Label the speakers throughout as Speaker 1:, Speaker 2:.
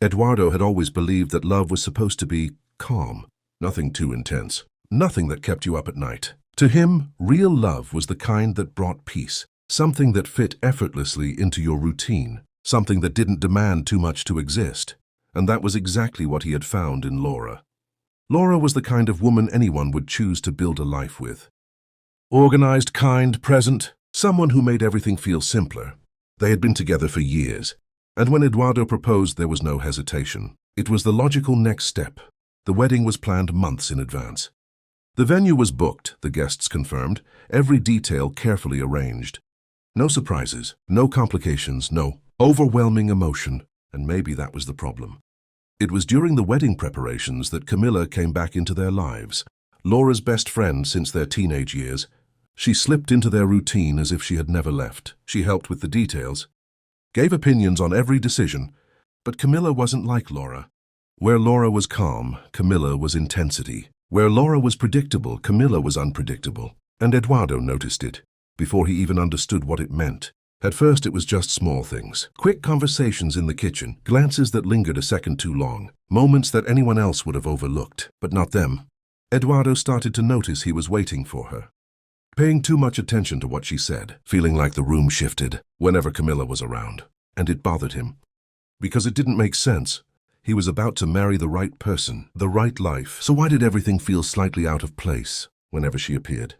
Speaker 1: Eduardo had always believed that love was supposed to be calm, nothing too intense, nothing that kept you up at night. To him, real love was the kind that brought peace, something that fit effortlessly into your routine, something that didn't demand too much to exist. And that was exactly what he had found in Laura. Laura was the kind of woman anyone would choose to build a life with. Organized, kind, present, someone who made everything feel simpler. They had been together for years, and when Eduardo proposed, there was no hesitation. It was the logical next step. The wedding was planned months in advance. The venue was booked, the guests confirmed, every detail carefully arranged. No surprises, no complications, no overwhelming emotion, and maybe that was the problem. It was during the wedding preparations that Camila came back into their lives, Laura's best friend since their teenage years. She slipped into their routine as if she had never left. She helped with the details, gave opinions on every decision, but Camila wasn't like Laura. Where Laura was calm, Camila was intensity. Where Laura was predictable, Camila was unpredictable. And Eduardo noticed it, before he even understood what it meant. At first it was just small things. Quick conversations in the kitchen, glances that lingered a second too long, moments that anyone else would have overlooked, but not them. Eduardo started to notice he was waiting for her, paying too much attention to what she said, feeling like the room shifted whenever Camila was around. And it bothered him, because it didn't make sense. He was about to marry the right person, the right life, so why did everything feel slightly out of place whenever she appeared?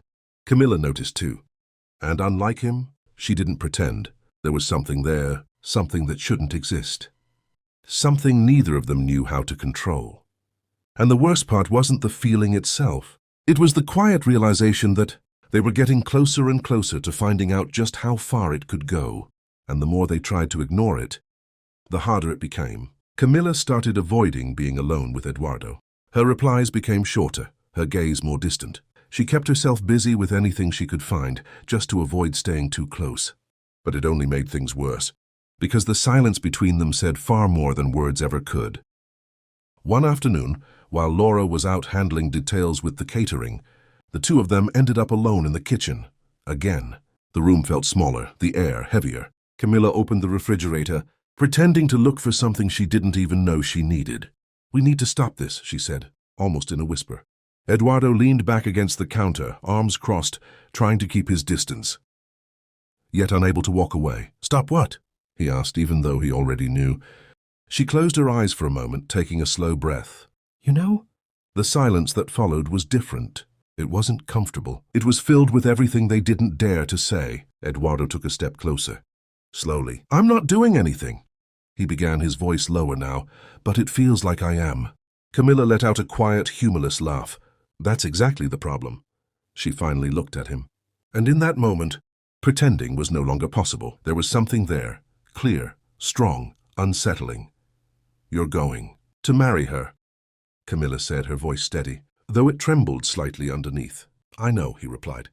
Speaker 1: Camila noticed too, and unlike him, she didn't pretend. There was something there, something that shouldn't exist. Something neither of them knew how to control. And the worst part wasn't the feeling itself. It was the quiet realization that they were getting closer and closer to finding out just how far it could go, and the more they tried to ignore it, the harder it became. Camila started avoiding being alone with Eduardo. Her replies became shorter, her gaze more distant. She kept herself busy with anything she could find, just to avoid staying too close. But it only made things worse, because the silence between them said far more than words ever could. One afternoon, while Laura was out handling details with the catering, the two of them ended up alone in the kitchen. Again, the room felt smaller, the air heavier. Camila opened the refrigerator, pretending to look for something she didn't even know she needed. "We need to stop this," she said, almost in a whisper. Eduardo leaned back against the counter, arms crossed, trying to keep his distance, yet unable to walk away. "Stop what?" he asked, even though he already knew. She closed her eyes for a moment, taking a slow breath. "You know?" The silence that followed was different. It wasn't comfortable. It was filled with everything they didn't dare to say. Eduardo took a step closer. Slowly. "I'm not doing anything," he began, his voice lower now, "but it feels like I am." Camila let out a quiet, humorless laugh. "That's exactly the problem." She finally looked at him. And in that moment, pretending was no longer possible. There was something there, clear, strong, unsettling. "You're going to marry her," Camila said, her voice steady, though it trembled slightly underneath. "I know," he replied.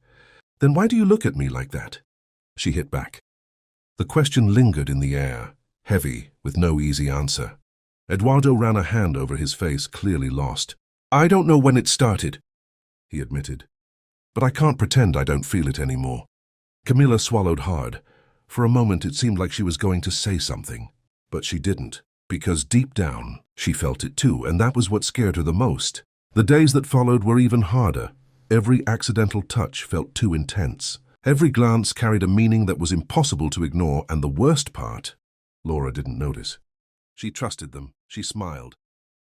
Speaker 1: "Then why do you look at me like that?" She hit back. The question lingered in the air, heavy, with no easy answer. Eduardo ran a hand over his face, clearly lost. "I don't know when it started," he admitted, "but I can't pretend I don't feel it anymore." Camila swallowed hard. For a moment it seemed like she was going to say something, but she didn't, because deep down she felt it too, and that was what scared her the most. The days that followed were even harder. Every accidental touch felt too intense. Every glance carried a meaning that was impossible to ignore, and the worst part, Laura didn't notice. She trusted them. She smiled.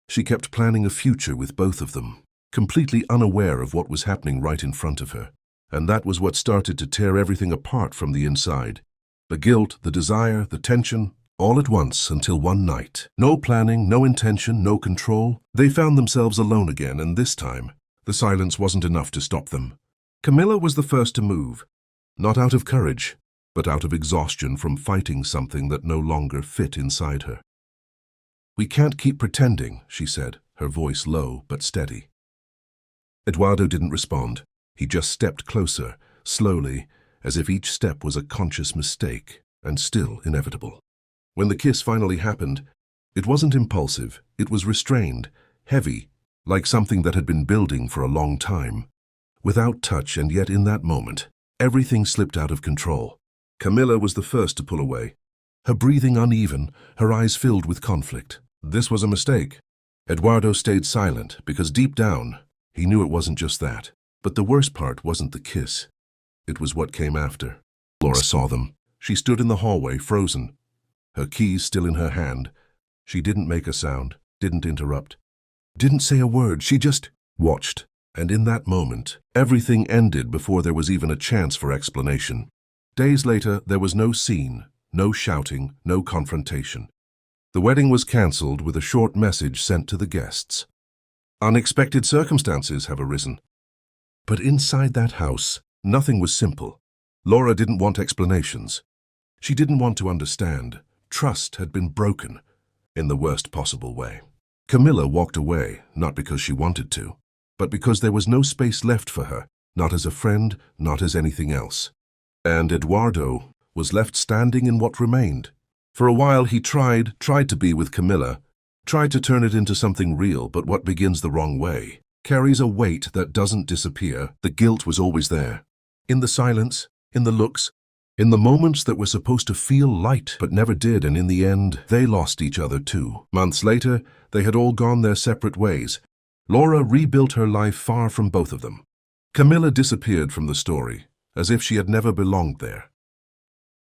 Speaker 1: She kept planning a future with both of them, completely unaware of what was happening right in front of her. And that was what started to tear everything apart from the inside. The guilt, the desire, the tension, all at once until one night. No planning, no intention, no control. They found themselves alone again, and this time, the silence wasn't enough to stop them. Camila was the first to move, not out of courage, but out of exhaustion from fighting something that no longer fit inside her. "We can't keep pretending," she said, her voice low but steady. Eduardo didn't respond. He just stepped closer, slowly, as if each step was a conscious mistake, and still inevitable. When the kiss finally happened, it wasn't impulsive, it was restrained, heavy, like something that had been building for a long time. Without touch, and yet in that moment, everything slipped out of control. Camila was the first to pull away, her breathing uneven, her eyes filled with conflict. This was a mistake. Eduardo stayed silent because deep down, he knew it wasn't just that. But the worst part wasn't the kiss. It was what came after. Laura saw them. She stood in the hallway, frozen, her keys still in her hand. She didn't make a sound, didn't interrupt, didn't say a word. She just watched. And in that moment, everything ended before there was even a chance for explanation. Days later, there was no scene, no shouting, no confrontation. The wedding was cancelled with a short message sent to the guests. Unexpected circumstances have arisen. But inside that house, nothing was simple. Laura didn't want explanations. She didn't want to understand. Trust had been broken in the worst possible way. Camila walked away, not because she wanted to, but because there was no space left for her, not as a friend, not as anything else. And Eduardo was left standing in what remained. For a while he tried to be with Camila, tried to turn it into something real, but what begins the wrong way carries a weight that doesn't disappear. The guilt was always there. In the silence, in the looks, in the moments that were supposed to feel light but never did, and in the end, they lost each other too. Months later, they had all gone their separate ways. Laura rebuilt her life far from both of them. Camila disappeared from the story, as if she had never belonged there.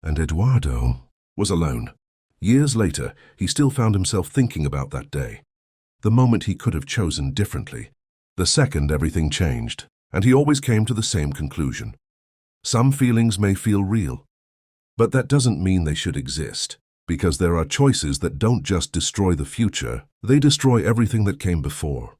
Speaker 1: And Eduardo was alone. Years later, he still found himself thinking about that day. The moment he could have chosen differently. The second everything changed, and he always came to the same conclusion. Some feelings may feel real, but that doesn't mean they should exist, because there are choices that don't just destroy the future, they destroy everything that came before.